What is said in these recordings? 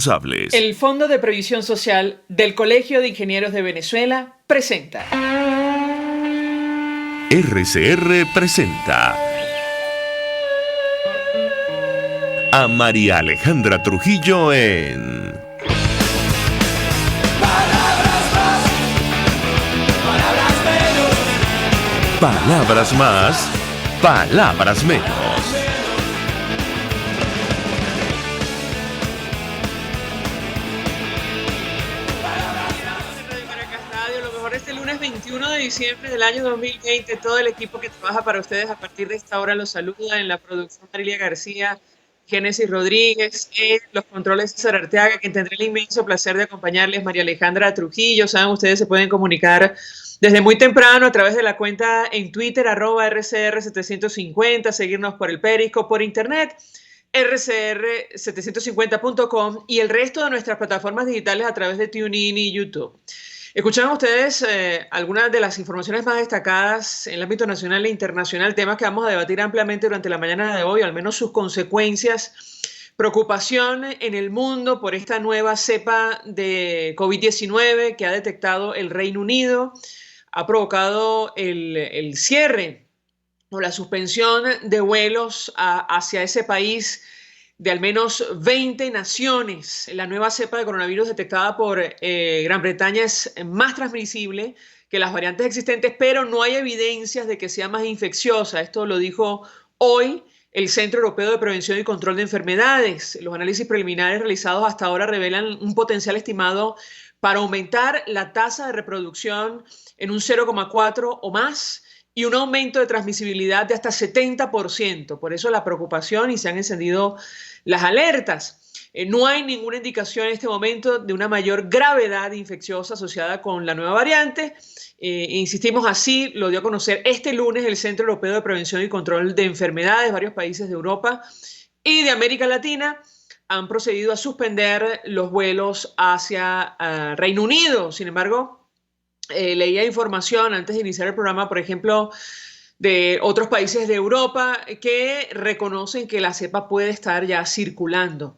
responsables. El Fondo de Previsión Social del Colegio de Ingenieros de Venezuela presenta. RCR presenta a María Alejandra Trujillo en Palabras más, palabras menos. Lo mejor este lunes 21 de diciembre del año 2020. Todo el equipo que trabaja para ustedes a partir de esta hora los saluda. En la producción Marilia García, Génesis Rodríguez, en los controles César Arteaga, quien tendré el inmenso placer de acompañarles, María Alejandra Trujillo. Saben, ustedes se pueden comunicar desde muy temprano a través de la cuenta en Twitter, @RCR750, seguirnos por el Periscope, por internet, rcr750.com y el resto de nuestras plataformas digitales a través de TuneIn y YouTube. Escucharon ustedes algunas de las informaciones más destacadas en el ámbito nacional e internacional, temas que vamos a debatir ampliamente durante la mañana de hoy, o al menos sus consecuencias. Preocupación en el mundo por esta nueva cepa de COVID-19 que ha detectado el Reino Unido, ha provocado el cierre o la suspensión de vuelos hacia ese país de al menos 20 naciones. La nueva cepa de coronavirus detectada por Gran Bretaña es más transmisible que las variantes existentes, pero no hay evidencias de que sea más infecciosa. Esto lo dijo hoy el Centro Europeo de Prevención y Control de Enfermedades. Los análisis preliminares realizados hasta ahora revelan un potencial estimado para aumentar la tasa de reproducción en un 0,4 o más, y un aumento de transmisibilidad de hasta 70%. Por eso la preocupación, y se han encendido las alertas. No hay ninguna indicación en este momento de una mayor gravedad infecciosa asociada con la nueva variante. Insistimos, así lo dio a conocer este lunes el Centro Europeo de Prevención y Control de Enfermedades. Varios países de Europa y de América Latina han procedido a suspender los vuelos hacia Reino Unido. Sin embargo, leía información antes de iniciar el programa, por ejemplo, de otros países de Europa que reconocen que la cepa puede estar ya circulando.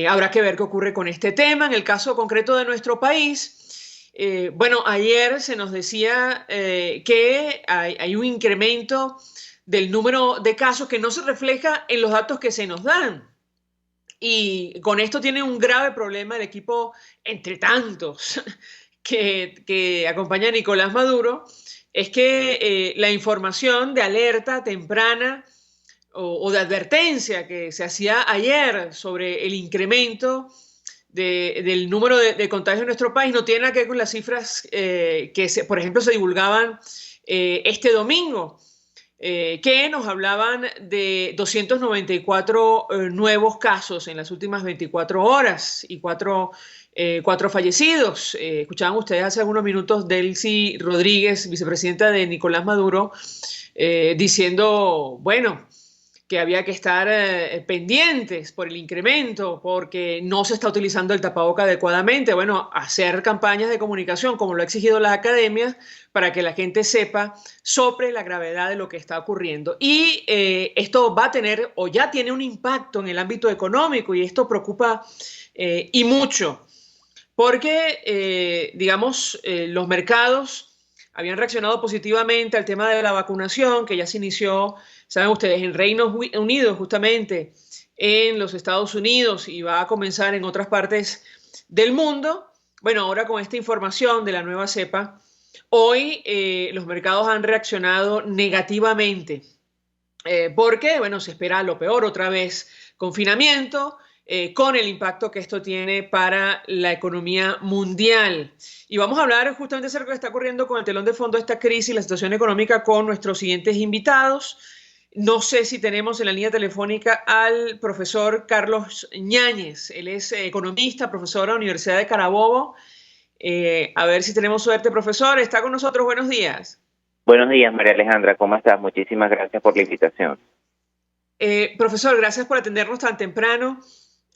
Habrá que ver qué ocurre con este tema. En el caso concreto de nuestro país, bueno, ayer se nos decía que hay un incremento del número de casos que no se refleja en los datos que se nos dan. Y con esto tiene un grave problema el equipo, entre tantos, que acompaña a Nicolás Maduro, es que la información de alerta temprana o de advertencia que se hacía ayer sobre el incremento del número de contagios en nuestro país no tiene nada que ver con las cifras que, por ejemplo, se divulgaban este domingo, que nos hablaban de 294 nuevos casos en las últimas 24 horas y cuatro fallecidos. Escuchaban ustedes hace algunos minutos Delcy Rodríguez, vicepresidenta de Nicolás Maduro, diciendo, bueno, que había que estar pendientes por el incremento, porque no se está utilizando el tapaboca adecuadamente. Bueno, hacer campañas de comunicación, como lo ha exigido las academias, para que la gente sepa sobre la gravedad de lo que está ocurriendo. Y esto va a tener, o ya tiene, un impacto en el ámbito económico, y esto preocupa y mucho, porque, digamos, los mercados habían reaccionado positivamente al tema de la vacunación, que ya se inició, saben ustedes, en Reino Unido, justamente en los Estados Unidos, y va a comenzar en otras partes del mundo. Bueno, ahora con esta información de la nueva cepa, hoy los mercados han reaccionado negativamente, porque, bueno, se espera lo peor, otra vez confinamiento, con el impacto que esto tiene para la economía mundial. Y vamos a hablar justamente acerca de lo que está ocurriendo con el telón de fondo de esta crisis, la situación económica, con nuestros siguientes invitados. No sé si tenemos en la línea telefónica al profesor Carlos Ñáñez. Él es economista, profesor de la Universidad de Carabobo. A ver si tenemos suerte, profesor. Está con nosotros. Buenos días. Buenos días, María Alejandra. ¿Cómo estás? Muchísimas gracias por la invitación. Profesor, gracias por atendernos tan temprano.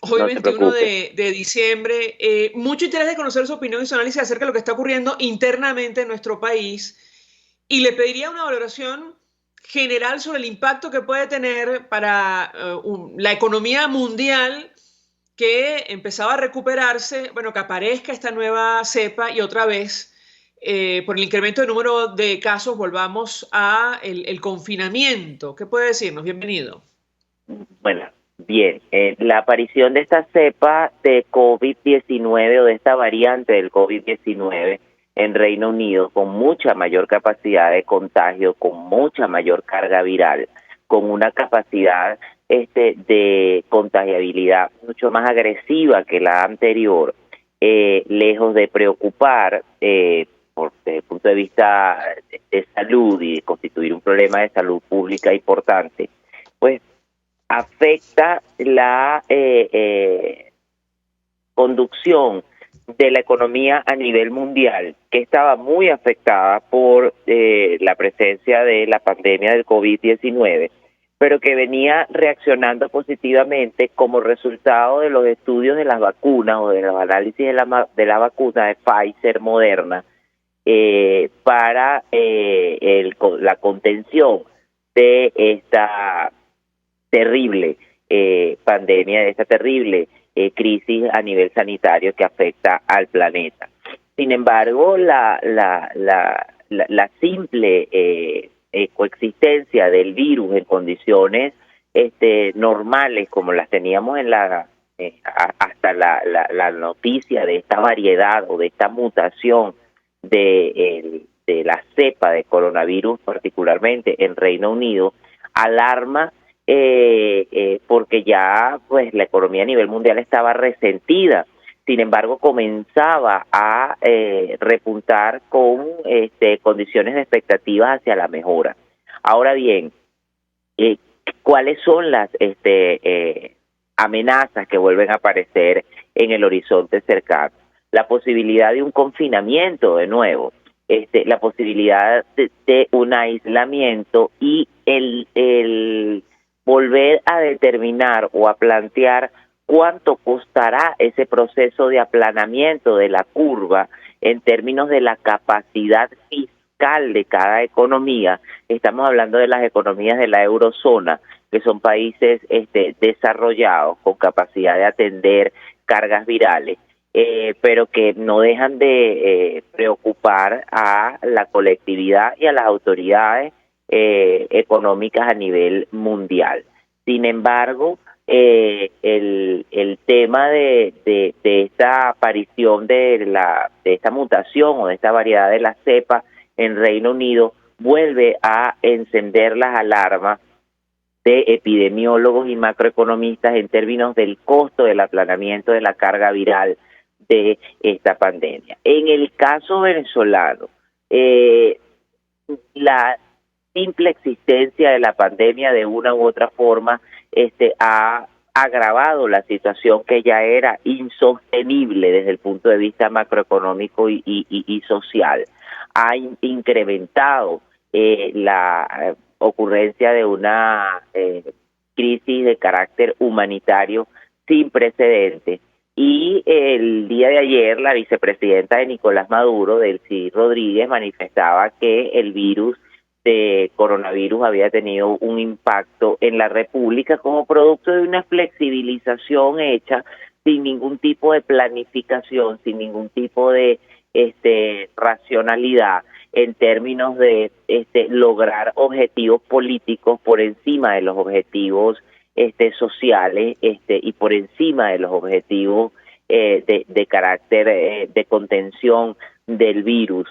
Hoy, No 21 de diciembre. Mucho interés de conocer su opinión y su análisis acerca de lo que está ocurriendo internamente en nuestro país. Y le pediría una valoración general sobre el impacto que puede tener para la economía mundial, que empezaba a recuperarse, bueno, que aparezca esta nueva cepa y otra vez, por el incremento de número de casos, volvamos a el confinamiento. ¿Qué puede decirnos? Bienvenido. Bueno, bien, la aparición de esta cepa de COVID-19 o de esta variante del COVID-19 en Reino Unido, con mucha mayor capacidad de contagio, con mucha mayor carga viral, con una capacidad de contagiabilidad mucho más agresiva que la anterior, lejos de preocupar desde el punto de vista de salud y de constituir un problema de salud pública importante, pues afecta la conducción de la economía a nivel mundial, que estaba muy afectada por la presencia de la pandemia del COVID-19, pero que venía reaccionando positivamente como resultado de los estudios de las vacunas o de los análisis de la vacuna de Pfizer Moderna para la contención de esta terrible pandemia, de esta terrible crisis a nivel sanitario que afecta al planeta. Sin embargo, la simple coexistencia del virus en condiciones normales como las teníamos en hasta la noticia de esta variedad o de esta mutación de la cepa de coronavirus, particularmente en Reino Unido, alarma porque ya pues la economía a nivel mundial estaba resentida. Sin embargo, comenzaba a repuntar con condiciones de expectativas hacia la mejora. Ahora bien, ¿cuáles son las amenazas que vuelven a aparecer en el horizonte cercano? La posibilidad de un confinamiento de nuevo, la posibilidad de un aislamiento y el volver a determinar o a plantear cuánto costará ese proceso de aplanamiento de la curva en términos de la capacidad fiscal de cada economía. Estamos hablando de las economías de la eurozona, que son países desarrollados con capacidad de atender cargas virales, pero que no dejan de preocupar a la colectividad y a las autoridades económicas a nivel mundial. Sin embargo, el tema de esta aparición de esta mutación o de esta variedad de la cepa en Reino Unido vuelve a encender las alarmas de epidemiólogos y macroeconomistas en términos del costo del aplanamiento de la carga viral de esta pandemia. En el caso venezolano, la simple existencia de la pandemia de una u otra forma ha agravado la situación que ya era insostenible desde el punto de vista macroeconómico y social. Ha incrementado la ocurrencia de una crisis de carácter humanitario sin precedentes. Y el día de ayer la vicepresidenta de Nicolás Maduro, Delcy Rodríguez, manifestaba que el virus de coronavirus había tenido un impacto en la República como producto de una flexibilización hecha sin ningún tipo de planificación, sin ningún tipo de racionalidad en términos de lograr objetivos políticos por encima de los objetivos sociales y por encima de los objetivos de carácter de contención del virus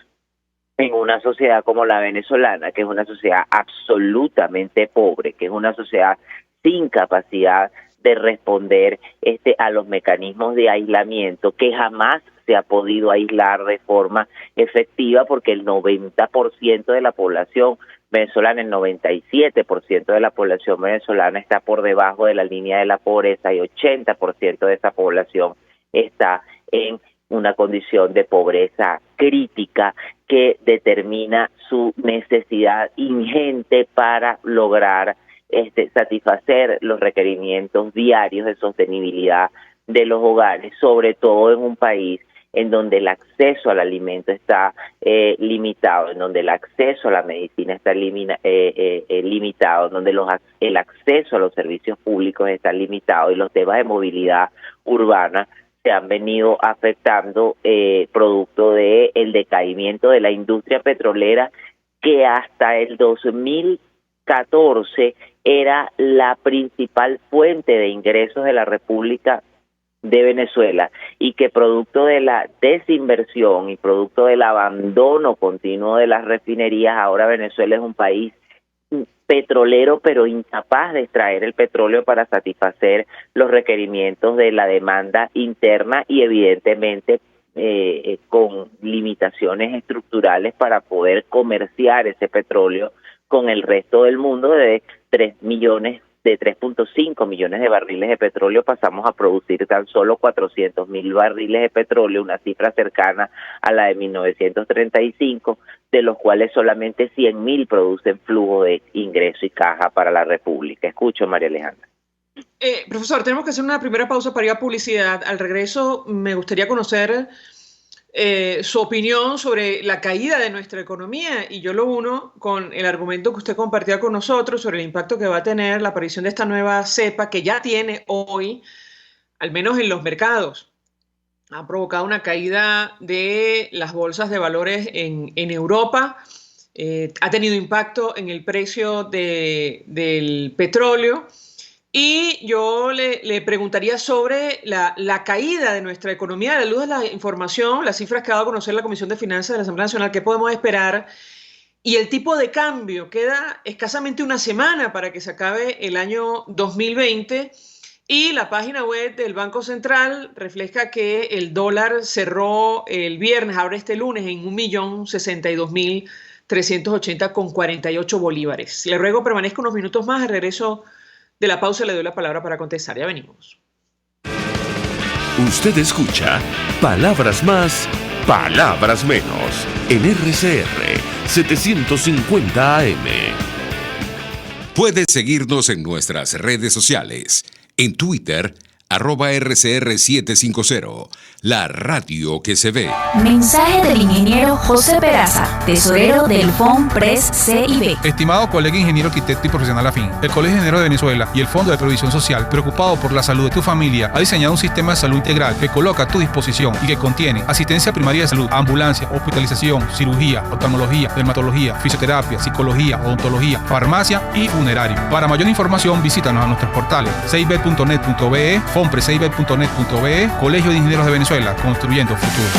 en una sociedad como la venezolana, que es una sociedad absolutamente pobre, que es una sociedad sin capacidad de responder a los mecanismos de aislamiento, que jamás se ha podido aislar de forma efectiva porque el 90% de la población venezolana, el 97% de la población venezolana está por debajo de la línea de la pobreza y 80% de esa población está en una condición de pobreza crítica que determina su necesidad ingente para lograr satisfacer los requerimientos diarios de sostenibilidad de los hogares, sobre todo en un país en donde el acceso al alimento está limitado, en donde el acceso a la medicina está limitado, en donde el acceso a los servicios públicos está limitado y los temas de movilidad urbana se han venido afectando producto del decaimiento de la industria petrolera, que hasta el 2014 era la principal fuente de ingresos de la República de Venezuela, y que producto de la desinversión y producto del abandono continuo de las refinerías, ahora Venezuela es un país petrolero, pero incapaz de extraer el petróleo para satisfacer los requerimientos de la demanda interna y evidentemente con limitaciones estructurales para poder comerciar ese petróleo con el resto del mundo. De 3.5 millones de barriles de petróleo pasamos a producir tan solo 400.000 barriles de petróleo, una cifra cercana a la de 1935, de los cuales solamente 100.000 producen flujo de ingreso y caja para la República. Escucho, María Alejandra. Profesor, tenemos que hacer una primera pausa para ir a publicidad. Al regreso me gustaría conocer su opinión sobre la caída de nuestra economía, y yo lo uno con el argumento que usted compartía con nosotros sobre el impacto que va a tener la aparición de esta nueva cepa que ya tiene hoy, al menos en los mercados. Ha provocado una caída de las bolsas de valores en Europa, ha tenido impacto en el precio del petróleo. Y yo le preguntaría sobre la caída de nuestra economía a la luz de la información, las cifras que ha dado a conocer la Comisión de Finanzas de la Asamblea Nacional, qué podemos esperar, y el tipo de cambio. Queda escasamente una semana para que se acabe el año 2020 y la página web del Banco Central refleja que el dólar cerró el viernes, ahora este lunes, en 1.062.380,48 bolívares. Le ruego permanezca unos minutos más. Al regreso de la pausa le doy la palabra para contestar. Ya venimos. Usted escucha Palabras Más, Palabras Menos en RCR 750 AM. Puedes seguirnos en nuestras redes sociales. En Twitter, @RCR750, la radio que se ve. Mensaje del ingeniero José Peraza, tesorero del FONPRES CIB. Estimado colega ingeniero arquitecto y profesional afín, el Colegio de Ingenieros de Venezuela y el Fondo de Previsión Social, preocupado por la salud de tu familia, ha diseñado un sistema de salud integral que coloca a tu disposición y que contiene asistencia primaria de salud, ambulancia, hospitalización, cirugía, oftalmología, dermatología, fisioterapia, psicología, odontología, farmacia y funerario. Para mayor información, visítanos a nuestros portales cib.net.be, FONPRESCIB.net.be, Colegio de Ingenieros de Venezuela, construyendo futuro.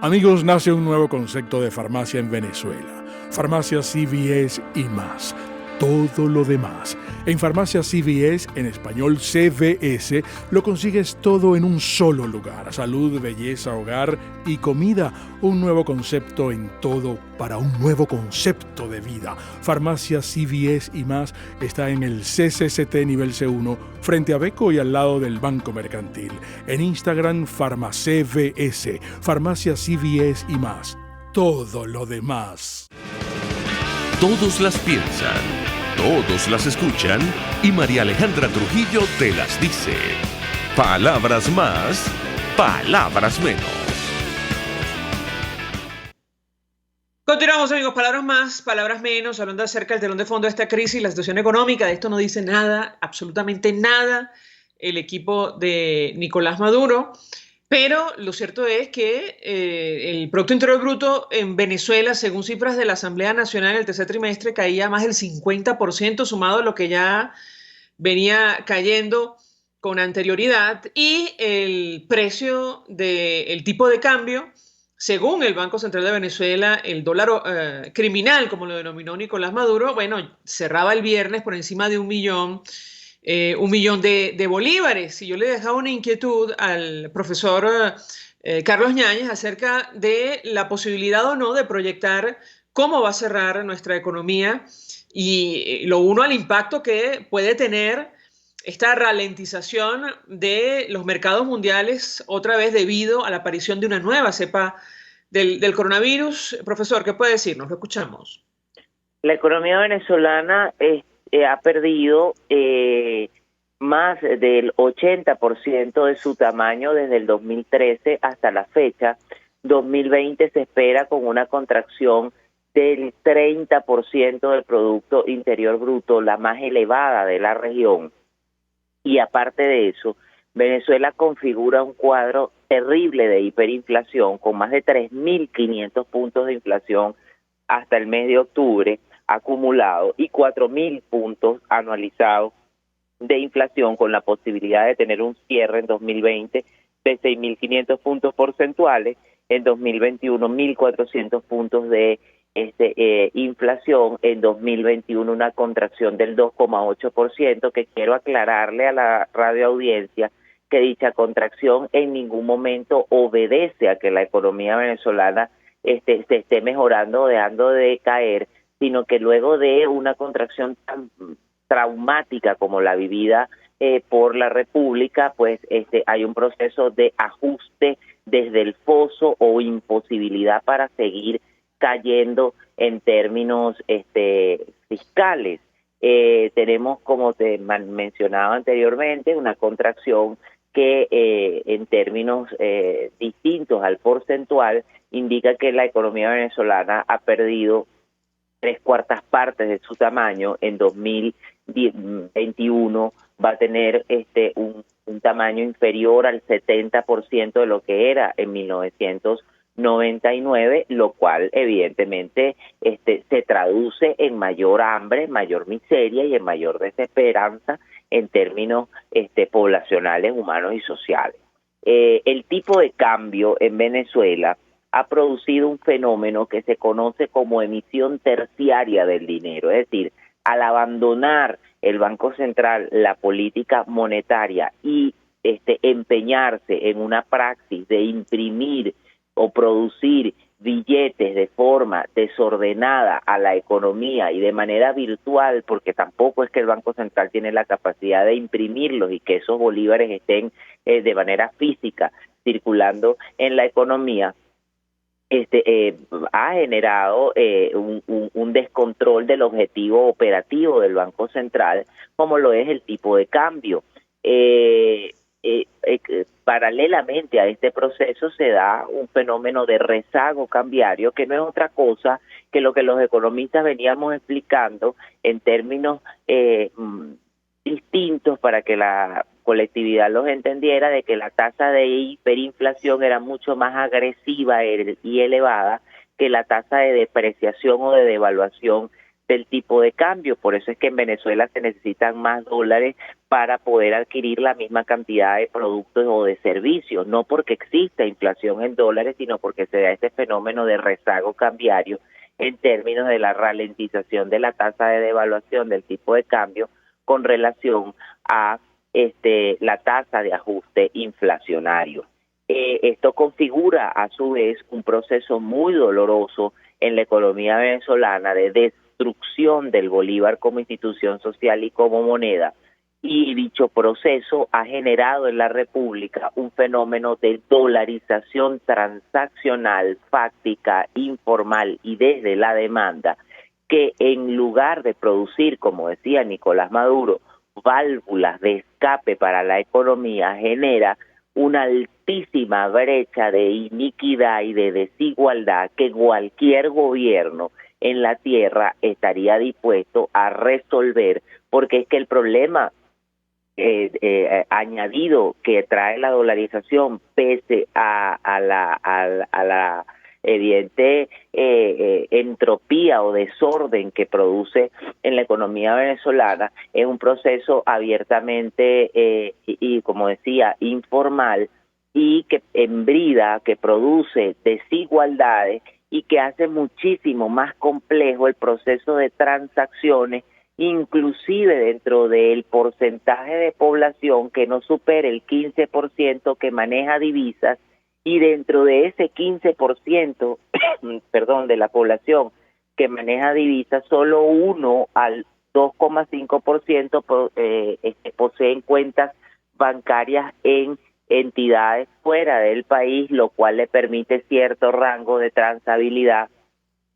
Amigos, nace un nuevo concepto de farmacia en Venezuela. Farmacia CVS y más. Todo lo demás. En Farmacia CVS, en español CVS, lo consigues todo en un solo lugar. Salud, belleza, hogar y comida. Un nuevo concepto en todo para un nuevo concepto de vida. Farmacia CVS y más está en el CCCT nivel C1, frente a Beco y al lado del Banco Mercantil. En Instagram, FarmaCVS. Farmacia CVS y más. Todo lo demás. Todos las piensan, todos las escuchan y María Alejandra Trujillo te las dice. Palabras más, palabras menos. Continuamos, amigos. Palabras más, palabras menos, hablando acerca del telón de fondo de esta crisis, la situación económica. De esto no dice nada, absolutamente nada, el equipo de Nicolás Maduro. Pero lo cierto es que el Producto Interior Bruto en Venezuela, según cifras de la Asamblea Nacional, el tercer trimestre caía más del 50%, sumado a lo que ya venía cayendo con anterioridad. Y el precio del tipo de cambio, según el Banco Central de Venezuela, el dólar criminal, como lo denominó Nicolás Maduro, bueno, cerraba el viernes por encima de 1 millón de bolívares. Y yo le dejaba una inquietud al profesor Carlos Ñáñez acerca de la posibilidad o no de proyectar cómo va a cerrar nuestra economía, y lo uno al impacto que puede tener esta ralentización de los mercados mundiales, otra vez debido a la aparición de una nueva cepa del coronavirus. Profesor, ¿qué puede decirnos? Lo escuchamos. La economía venezolana ha perdido más del 80% de su tamaño desde el 2013 hasta la fecha. 2020 se espera con una contracción del 30% del Producto Interior Bruto, la más elevada de la región. Y aparte de eso, Venezuela configura un cuadro terrible de hiperinflación con más de 3.500 puntos de inflación hasta el mes de octubre acumulado y 4.000 puntos anualizados de inflación, con la posibilidad de tener un cierre en 2020 de 6.500 puntos porcentuales, en 2021 1.400 puntos de inflación, en 2021 una contracción del 2,8%, que quiero aclararle a la radioaudiencia que dicha contracción en ningún momento obedece a que la economía venezolana se esté mejorando o dejando de caer, sino que luego de una contracción tan traumática como la vivida por la República, pues hay un proceso de ajuste desde el foso o imposibilidad para seguir cayendo en términos fiscales. Tenemos, como te mencionaba anteriormente, una contracción que en términos distintos al porcentual indica que la economía venezolana ha perdido 3/4 partes de su tamaño. En 2021 va a tener un tamaño inferior al 70% de lo que era en 1999, lo cual evidentemente se traduce en mayor hambre, mayor miseria y en mayor desesperanza en términos poblacionales, humanos y sociales. El tipo de cambio en Venezuela ha producido un fenómeno que se conoce como emisión terciaria del dinero, es decir, al abandonar el Banco Central la política monetaria y empeñarse en una praxis de imprimir o producir billetes de forma desordenada a la economía y de manera virtual, porque tampoco es que el Banco Central tiene la capacidad de imprimirlos y que esos bolívares estén de manera física circulando en la economía, ha generado un descontrol del objetivo operativo del Banco Central, como lo es el tipo de cambio. Paralelamente a este proceso se da un fenómeno de rezago cambiario, que no es otra cosa que lo que los economistas veníamos explicando en términos distintos para que la colectividad los entendiera, de que la tasa de hiperinflación era mucho más agresiva y elevada que la tasa de depreciación o de devaluación del tipo de cambio. Por eso es que en Venezuela se necesitan más dólares para poder adquirir la misma cantidad de productos o de servicios, no porque exista inflación en dólares, sino porque se da este fenómeno de rezago cambiario en términos de la ralentización de la tasa de devaluación del tipo de cambio con relación a la tasa de ajuste inflacionario. Esto configura a su vez un proceso muy doloroso en la economía venezolana de destrucción del bolívar como institución social y como moneda, y dicho proceso ha generado en la República un fenómeno de dolarización transaccional, fáctica, informal y desde la demanda, que en lugar de producir, como decía Nicolás Maduro, válvulas de escape para la economía, genera una altísima brecha de iniquidad y de desigualdad que cualquier gobierno en la tierra estaría dispuesto a resolver, porque es que el problema añadido que trae la dolarización, pese a la evidente entropía o desorden que produce en la economía venezolana, es un proceso abiertamente y como decía, informal, y que embrida, que produce desigualdades y que hace muchísimo más complejo el proceso de transacciones, inclusive dentro del porcentaje de población que no supere el 15% que maneja divisas, y dentro de ese 15%, de la población que maneja divisas, solo 1 al 2,5% poseen cuentas bancarias en entidades fuera del país, lo cual le permite cierto rango de transabilidad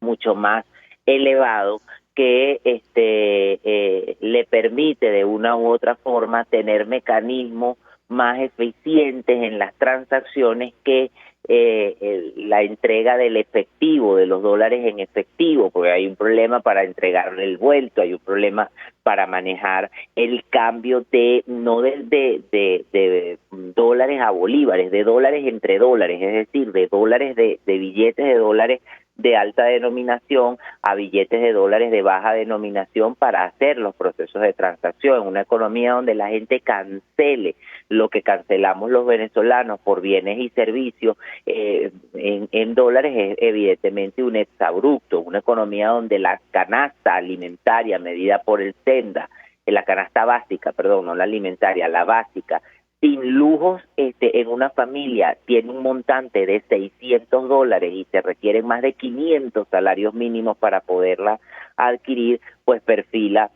mucho más elevado que le permite de una u otra forma tener mecanismos más eficientes en las transacciones que la entrega del efectivo, de los dólares en efectivo, porque hay un problema para entregar el vuelto, hay un problema para manejar el cambio no de dólares a bolívares, de dólares entre dólares, es decir, de dólares de billetes de dólares de alta denominación a billetes de dólares de baja denominación para hacer los procesos de transacción. Una economía donde la gente cancele lo que cancelamos los venezolanos por bienes y servicios en dólares es evidentemente un exabrupto. Una economía donde la canasta alimentaria medida por el Senda, la canasta básica, perdón, no la alimentaria, la básica, sin lujos en una familia tiene un montante de $600 y se requieren más de 500 salarios mínimos para poderla adquirir, pues perfila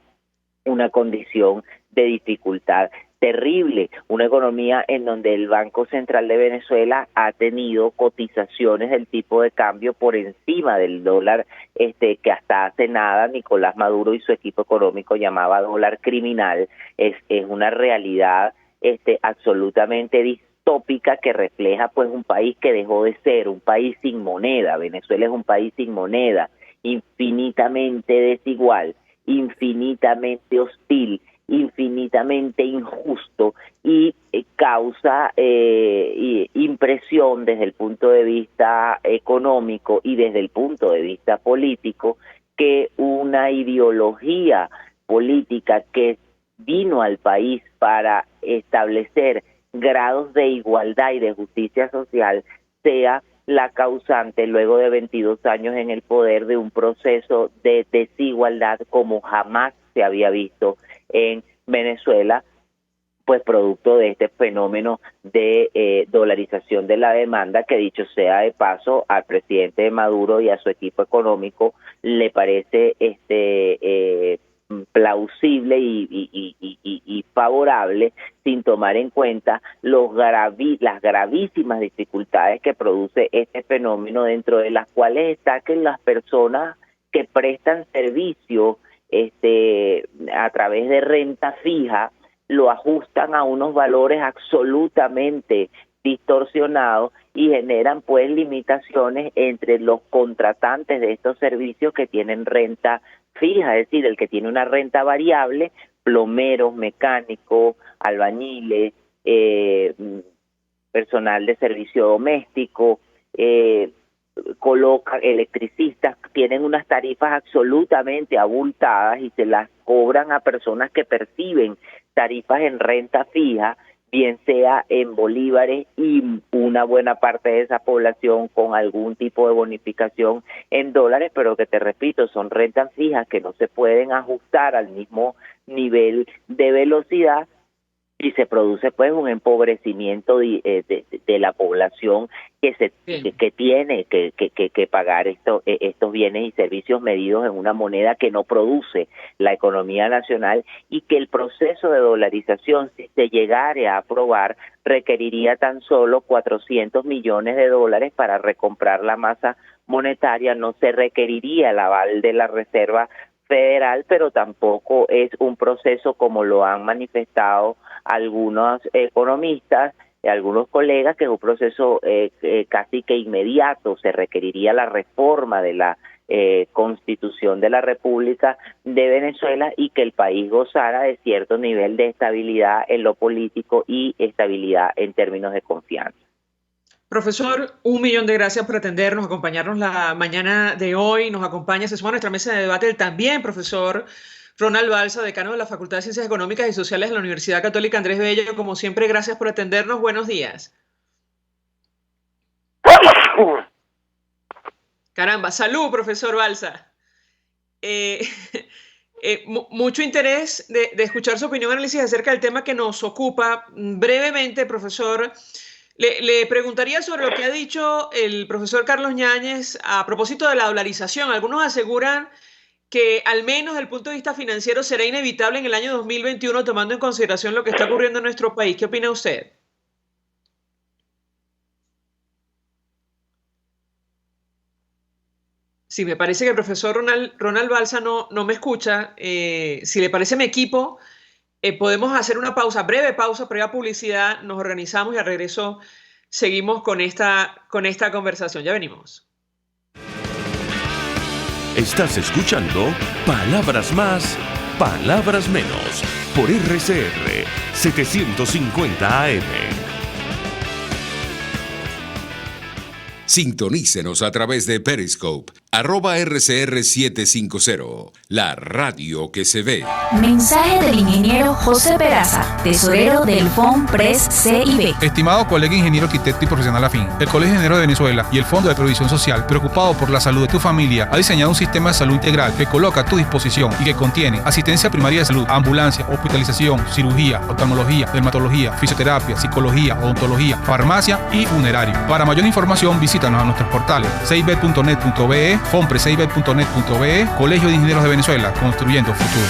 una condición de dificultad terrible, una economía en donde el Banco Central de Venezuela ha tenido cotizaciones del tipo de cambio por encima del dólar que hasta hace nada Nicolás Maduro y su equipo económico llamaba dólar criminal. Es una realidad absolutamente distópica que refleja pues un país que dejó de ser un país sin moneda. Venezuela es un país sin moneda, infinitamente desigual, infinitamente hostil, infinitamente injusto y causa impresión desde el punto de vista económico y desde el punto de vista político que una ideología política que vino al país para establecer grados de igualdad y de justicia social sea la causante luego de 22 años en el poder de un proceso de desigualdad como jamás se había visto en Venezuela, pues producto de este fenómeno de dolarización de la demanda que, dicho sea de paso, al presidente Maduro y a su equipo económico le parece plausible y favorable, sin tomar en cuenta las gravísimas dificultades que produce este fenómeno, dentro de las cuales está que las personas que prestan servicio a través de renta fija lo ajustan a unos valores absolutamente distorsionados y generan pues limitaciones entre los contratantes de estos servicios que tienen renta fija, es decir, el que tiene una renta variable, plomeros, mecánicos, albañiles, personal de servicio doméstico, electricistas, tienen unas tarifas absolutamente abultadas y se las cobran a personas que perciben tarifas en renta fija, bien sea en bolívares, y una buena parte de esa población con algún tipo de bonificación en dólares, pero que, te repito, son rentas fijas que no se pueden ajustar al mismo nivel de velocidad, y se produce pues un empobrecimiento de la población que tiene que pagar estos bienes y servicios medidos en una moneda que no produce la economía nacional, y que el proceso de dolarización, si se llegare a aprobar, requeriría tan solo $400 millones para recomprar la masa monetaria. No se requeriría el aval de la Reserva Federal, pero tampoco es un proceso, como lo han manifestado algunos economistas, algunos colegas, que es un proceso casi que inmediato. Se requeriría la reforma de la Constitución de la República de Venezuela y que el país gozara de cierto nivel de estabilidad en lo político y estabilidad en términos de confianza. Profesor, 1.000.000 de gracias por atendernos, acompañarnos la mañana de hoy. Nos acompaña, se suma a nuestra mesa de debate el también profesor Ronald Balsa, decano de la Facultad de Ciencias Económicas y Sociales de la Universidad Católica Andrés Bello. Como siempre, gracias por atendernos. Buenos días. Caramba, salud, profesor Balsa. Mucho interés de escuchar su opinión y análisis acerca del tema que nos ocupa. Brevemente, profesor, le preguntaría sobre lo que ha dicho el profesor Carlos Yáñez a propósito de la dolarización. Algunos aseguran que, al menos desde el punto de vista financiero, será inevitable en el año 2021, tomando en consideración lo que está ocurriendo en nuestro país. ¿Qué opina usted? Sí, me parece que el profesor Ronald Balsa no me escucha. Si le parece mi equipo, podemos hacer una pausa, breve pausa, previa publicidad, nos organizamos y al regreso seguimos con esta conversación. Ya venimos. Estás escuchando Palabras Más, Palabras Menos por RCR 750 AM. Sintonícenos a través de Periscope, @RCR750, la radio que se ve. Mensaje del ingeniero José Peraza, tesorero del FONPRES CIB. Estimado colega ingeniero arquitecto y profesional afín, el Colegio de Ingenieros de Venezuela y el Fondo de Previsión Social, preocupado por la salud de tu familia, ha diseñado un sistema de salud integral que coloca a tu disposición y que contiene asistencia primaria de salud, ambulancia, hospitalización, cirugía, oftalmología, dermatología, fisioterapia, psicología, odontología, farmacia y funerario. Para mayor información, visítanos a nuestros portales cib.net.be, fonprescib.net.be, Colegio de Ingenieros de Venezuela, construyendo futuro.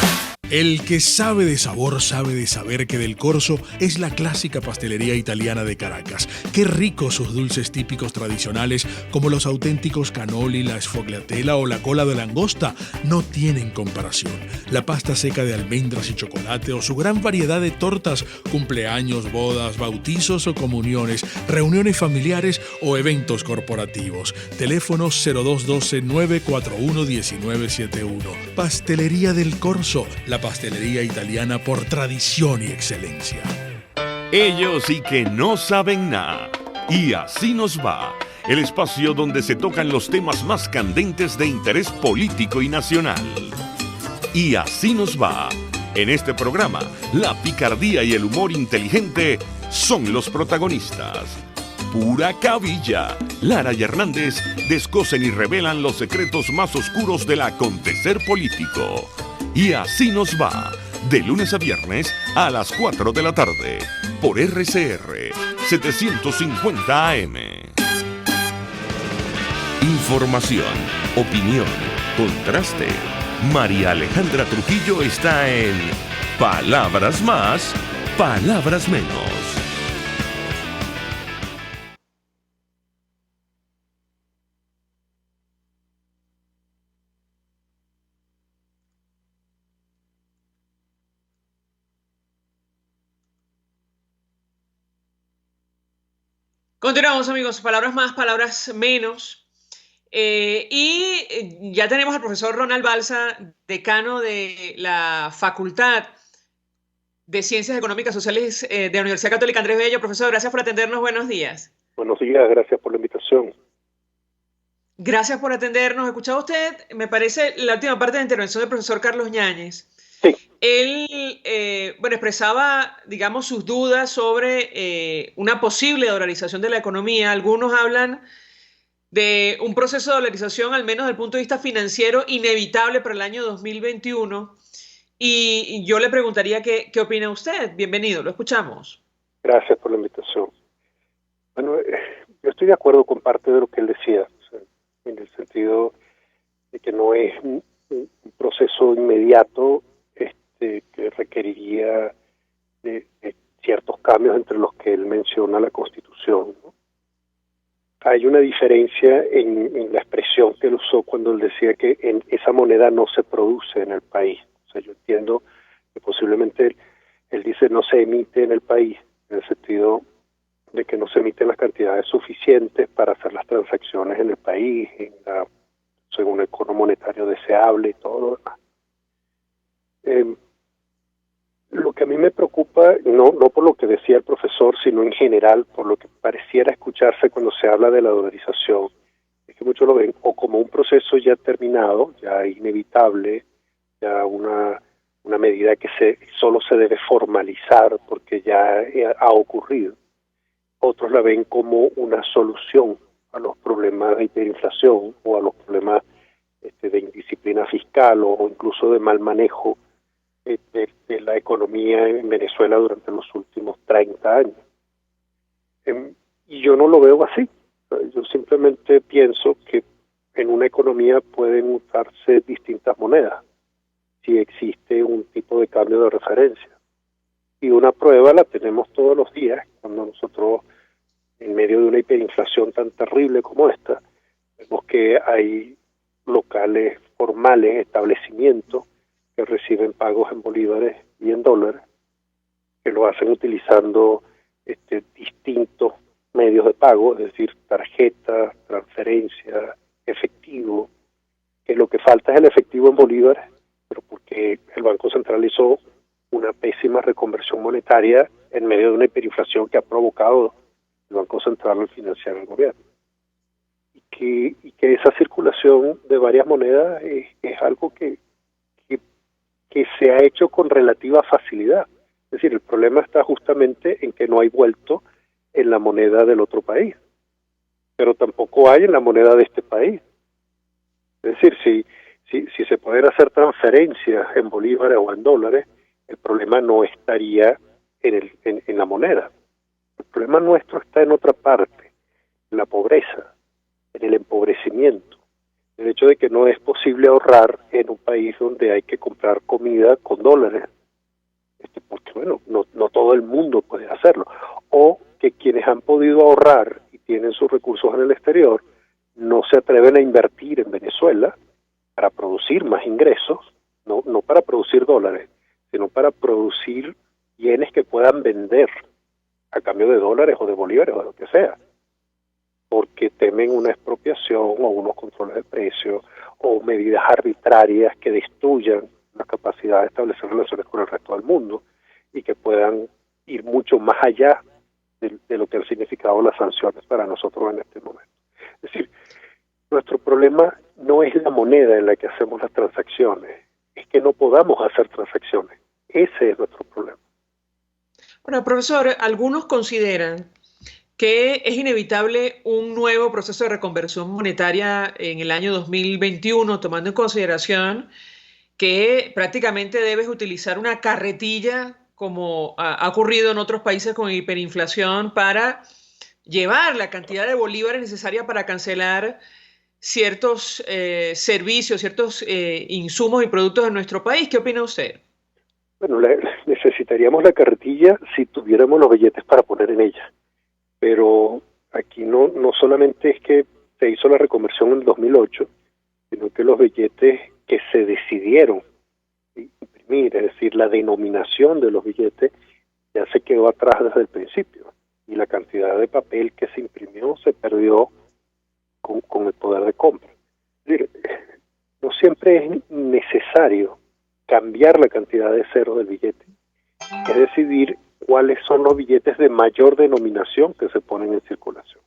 El que sabe de sabor sabe de saber que Del Corso es la clásica pastelería italiana de Caracas. Qué ricos sus dulces típicos tradicionales como los auténticos cannoli, la sfogliatella o la cola de langosta no tienen comparación. La pasta seca de almendras y chocolate o su gran variedad de tortas, cumpleaños, bodas, bautizos o comuniones, reuniones familiares o eventos corporativos. Teléfonos 0212-941-1971. Pastelería Del Corso, la pastelería italiana por tradición y excelencia. Ellos sí que no saben nada. Y así nos va. El espacio donde se tocan los temas más candentes de interés político y nacional. Y así nos va. En este programa, la picardía y el humor inteligente son los protagonistas. Pura cabilla. Lara y Hernández descosen y revelan los secretos más oscuros del acontecer político. Y así nos va, de lunes a viernes a las 4 de la tarde, por RCR 750 AM. Información, opinión, contraste. María Alejandra Trujillo está en Palabras Más, Palabras Menos. Continuamos, amigos. Palabras más, palabras menos. Y ya tenemos al profesor Ronald Balsa, decano de la Facultad de Ciencias Económicas Sociales de la Universidad Católica Andrés Bello. Profesor, gracias por atendernos. Buenos días. Buenos días, gracias por la invitación. Gracias por atendernos. ¿Escuchaba usted, me parece, la última parte de la intervención del profesor Carlos Yáñez? Sí. Él, expresaba, digamos, sus dudas sobre una posible dolarización de la economía. Algunos hablan de un proceso de dolarización, al menos desde el punto de vista financiero, inevitable para el año 2021. Y yo le preguntaría qué opina usted. Bienvenido, lo escuchamos. Gracias por la invitación. Bueno, yo estoy de acuerdo con parte de lo que él decía, o sea, en el sentido de que no es un proceso inmediato que requeriría de ciertos cambios entre los que él menciona la Constitución, ¿no? Hay una diferencia en la expresión que él usó cuando él decía que esa moneda no se produce en el país. O sea, yo entiendo que posiblemente él dice no se emite en el país, en el sentido de que no se emiten las cantidades suficientes para hacer las transacciones en el país, según el cono monetario deseable y todo lo demás. Lo que a mí me preocupa, no por lo que decía el profesor, sino en general, por lo que pareciera escucharse cuando se habla de la dolarización, es que muchos lo ven o como un proceso ya terminado, ya inevitable, ya una medida que solo se debe formalizar porque ya ha ocurrido. Otros la ven como una solución a los problemas de hiperinflación o a los problemas de indisciplina fiscal o incluso de mal manejo de la economía en Venezuela durante los últimos 30 años. Y yo no lo veo así. Yo simplemente pienso que en una economía pueden usarse distintas monedas si existe un tipo de cambio de referencia. Y una prueba la tenemos todos los días cuando nosotros, en medio de una hiperinflación tan terrible como esta, vemos que hay locales formales, establecimientos que reciben pagos en bolívares y en dólares, que lo hacen utilizando distintos medios de pago, es decir, tarjetas, transferencias, efectivo, que lo que falta es el efectivo en bolívares, pero porque el Banco Central hizo una pésima reconversión monetaria en medio de una hiperinflación que ha provocado el Banco Central al financiar el gobierno. Y que esa circulación de varias monedas es algo que se ha hecho con relativa facilidad. Es decir, el problema está justamente en que no hay vuelto en la moneda del otro país, pero tampoco hay en la moneda de este país. Es decir, si se pueden hacer transferencias en bolívares o en dólares, el problema no estaría en la moneda. El problema nuestro está en otra parte, en la pobreza, en el empobrecimiento, el hecho de que no es posible ahorrar en un país donde hay que comprar comida con dólares, porque bueno, no todo el mundo puede hacerlo, o que quienes han podido ahorrar y tienen sus recursos en el exterior no se atreven a invertir en Venezuela para producir más ingresos, no para producir dólares, sino para producir bienes que puedan vender a cambio de dólares o de bolívares o de lo que sea, porque temen una expropiación o unos controles de precios o medidas arbitrarias que destruyan la capacidad de establecer relaciones con el resto del mundo y que puedan ir mucho más allá de lo que han significado las sanciones para nosotros en este momento. Es decir, nuestro problema no es la moneda en la que hacemos las transacciones, es que no podamos hacer transacciones. Ese es nuestro problema. Bueno, profesor, algunos consideran que es inevitable un nuevo proceso de reconversión monetaria en el año 2021, tomando en consideración que prácticamente debes utilizar una carretilla, como ha ocurrido en otros países con hiperinflación, para llevar la cantidad de bolívares necesaria para cancelar ciertos servicios, ciertos insumos y productos de nuestro país. ¿Qué opina usted? Bueno, necesitaríamos la carretilla si tuviéramos los billetes para poner en ella. Pero aquí no solamente es que se hizo la reconversión en el 2008, sino que los billetes que se decidieron imprimir, es decir, la denominación de los billetes, ya se quedó atrás desde el principio. Y la cantidad de papel que se imprimió se perdió con el poder de compra. Es decir, no siempre es necesario cambiar la cantidad de ceros del billete, es decidir cuáles son los billetes de mayor denominación que se ponen en circulación.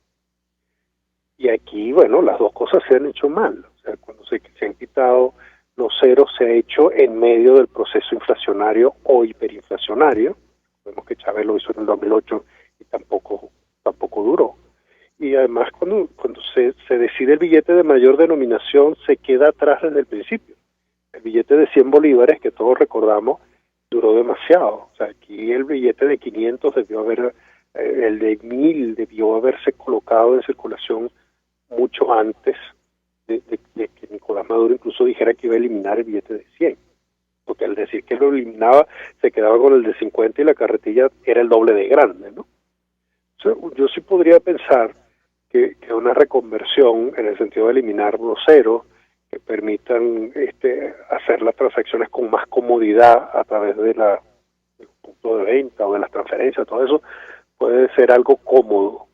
Y aquí, bueno, las dos cosas se han hecho mal. O sea, cuando se han quitado los ceros, se ha hecho en medio del proceso inflacionario o hiperinflacionario. Vemos que Chávez lo hizo en el 2008 y tampoco duró. Y además, cuando se decide el billete de mayor denominación, se queda atrás desde el principio. El billete de 100 bolívares, que todos recordamos, duró demasiado. O sea, aquí el billete de 500 el de 1000 debió haberse colocado en circulación mucho antes de que Nicolás Maduro incluso dijera que iba a eliminar el billete de 100. Porque al decir que lo eliminaba, se quedaba con el de 50 y la carretilla era el doble de grande, ¿no? O sea, yo sí podría pensar que una reconversión, en el sentido de eliminar los ceros, que permitan hacer las transacciones con más comodidad a través del punto de venta o de las transferencias, todo eso puede ser algo cómodo,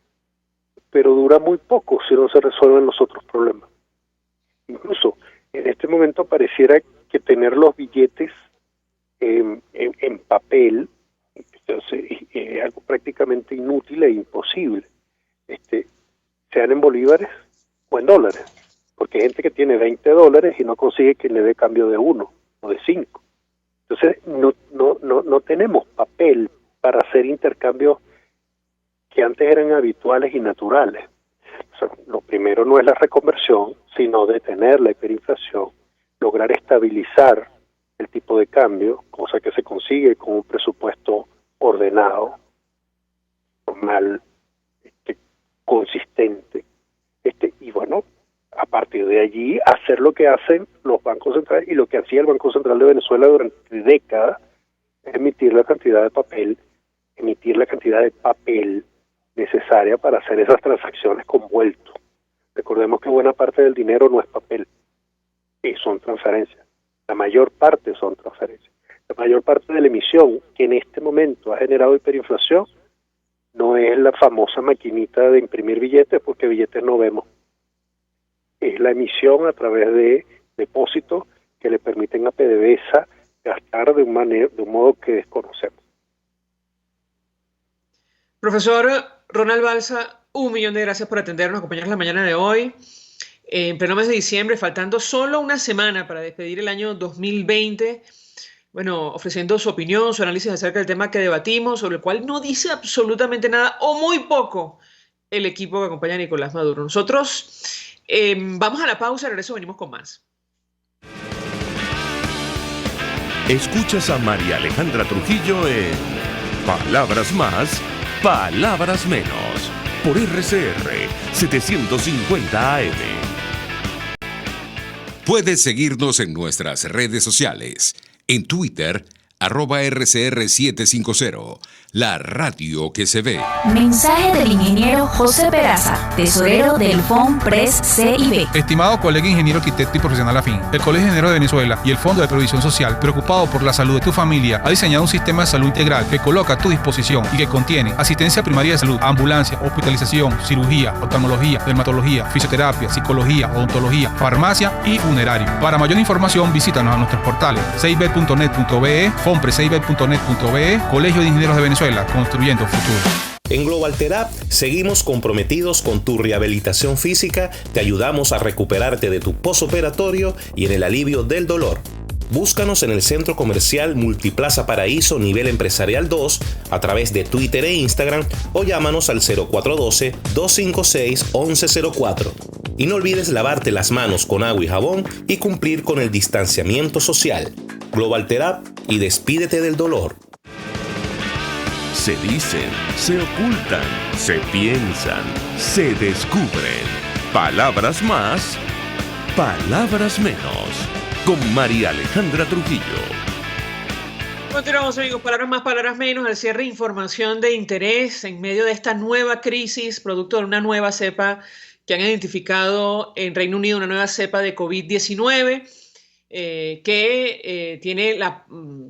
pero dura muy poco si no se resuelven los otros problemas. Incluso en este momento pareciera que tener los billetes en papel es algo prácticamente inútil e imposible, sean en bolívares o en dólares, porque hay gente que tiene $20 y no consigue que le dé cambio de 1 o de 5. Entonces no tenemos papel para hacer intercambios que antes eran habituales y naturales. O sea, lo primero no es la reconversión, sino detener la hiperinflación, lograr estabilizar el tipo de cambio, cosa que se consigue con un presupuesto ordenado, normal, consistente, y bueno, a partir de allí hacer lo que hacen los bancos centrales y lo que hacía el Banco Central de Venezuela durante décadas, es emitir la cantidad de papel necesaria para hacer esas transacciones con vuelto. Recordemos que buena parte del dinero no es papel, son transferencias. La mayor parte son transferencias. La mayor parte de la emisión que en este momento ha generado hiperinflación no es la famosa maquinita de imprimir billetes, porque billetes no vemos. Es la emisión a través de depósitos que le permiten a PDVSA gastar de un modo que desconocemos. Profesor Ronald Balsa, 1.000.000 de gracias por atendernos, acompañarnos la mañana de hoy. En pleno mes de diciembre, faltando solo una semana para despedir el año 2020, bueno, ofreciendo su opinión, su análisis acerca del tema que debatimos, sobre el cual no dice absolutamente nada o muy poco el equipo que acompaña a Nicolás Maduro. Nosotros vamos a la pausa, regreso, venimos con más. Escuchas a María Alejandra Trujillo en Palabras Más, Palabras Menos, por RCR 750 AM. Puedes seguirnos en nuestras redes sociales. En Twitter, @RCR750, la radio que se ve. Mensaje del ingeniero José Peraza, tesorero del FONPRES CIB. Estimado colega ingeniero arquitecto y profesional afín, el Colegio de Ingenieros de Venezuela y el Fondo de Previsión Social, preocupado por la salud de tu familia, ha diseñado un sistema de salud integral que coloca a tu disposición y que contiene asistencia primaria de salud, ambulancia, hospitalización, cirugía, oftalmología, dermatología, fisioterapia, psicología, odontología, farmacia y funerario. Para mayor información, visítanos a nuestros portales cib.net.be, fonprescib.net.be, Colegio de Ingenieros de Venezuela, construyendo futuro. En Global Therap seguimos comprometidos con tu rehabilitación física, te ayudamos a recuperarte de tu posoperatorio y en el alivio del dolor. Búscanos en el Centro Comercial Multiplaza Paraíso Nivel Empresarial 2 a través de Twitter e Instagram o llámanos al 0412-256-1104. Y no olvides lavarte las manos con agua y jabón y cumplir con el distanciamiento social. Global Therap y despídete del dolor. Se dicen, se ocultan, se piensan, se descubren. Palabras más, palabras menos. Con María Alejandra Trujillo. Continuamos, amigos. Palabras más, palabras menos. Al cierre, información de interés en medio de esta nueva crisis, producto de una nueva cepa que han identificado en Reino Unido, una nueva cepa de COVID-19 que tiene la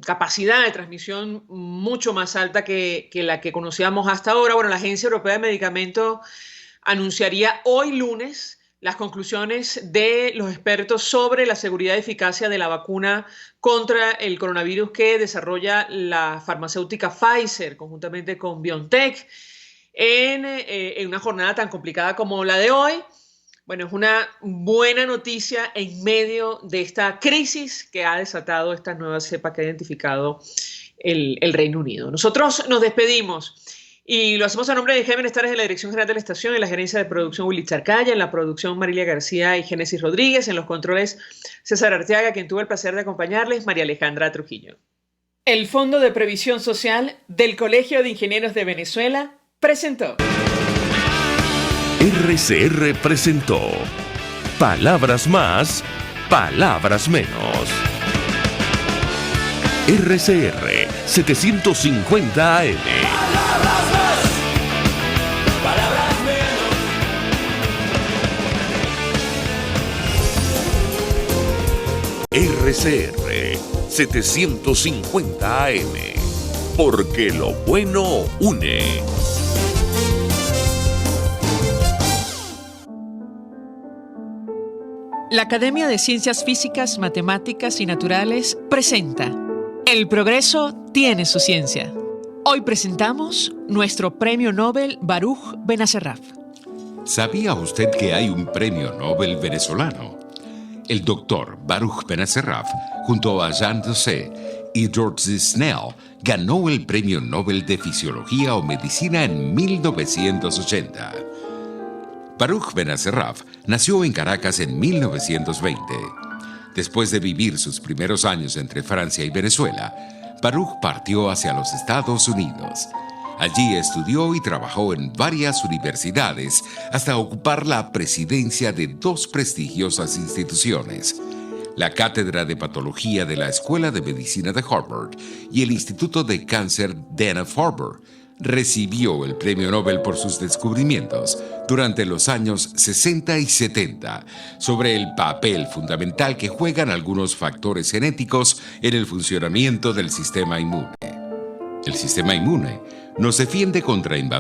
capacidad de transmisión mucho más alta que la que conocíamos hasta ahora. Bueno, la Agencia Europea de Medicamentos anunciaría hoy lunes las conclusiones de los expertos sobre la seguridad y eficacia de la vacuna contra el coronavirus que desarrolla la farmacéutica Pfizer conjuntamente con BioNTech en una jornada tan complicada como la de hoy. Bueno, es una buena noticia en medio de esta crisis que ha desatado esta nueva cepa que ha identificado el Reino Unido. Nosotros nos despedimos. Y lo hacemos a nombre de Gémenes Tares de la Dirección General de la Estación, en la gerencia de producción Willy Charcaya, en la producción Marilia García y Génesis Rodríguez, en los controles César Arteaga, quien tuvo el placer de acompañarles, María Alejandra Trujillo. El Fondo de Previsión Social del Colegio de Ingenieros de Venezuela presentó. RCR presentó Palabras más, palabras menos. RCR 750 AM. RCR 750 AM, porque lo bueno une. La Academia de Ciencias Físicas, Matemáticas y Naturales presenta El progreso tiene su ciencia. Hoy presentamos nuestro Premio Nobel Baruch Benacerraf. ¿Sabía usted que hay un premio Nobel venezolano? El doctor Baruch Benacerraf, junto a Jean Dosset y George Snell, ganó el Premio Nobel de Fisiología o Medicina en 1980. Baruch Benacerraf nació en Caracas en 1920. Después de vivir sus primeros años entre Francia y Venezuela, Baruch partió hacia los Estados Unidos. Allí estudió y trabajó en varias universidades hasta ocupar la presidencia de dos prestigiosas instituciones, la Cátedra de Patología de la Escuela de Medicina de Harvard y el Instituto de Cáncer Dana-Farber, recibió el Premio Nobel por sus descubrimientos durante los años 60 y 70 sobre el papel fundamental que juegan algunos factores genéticos en el funcionamiento del sistema inmune. El sistema inmune nos defiende contra invasores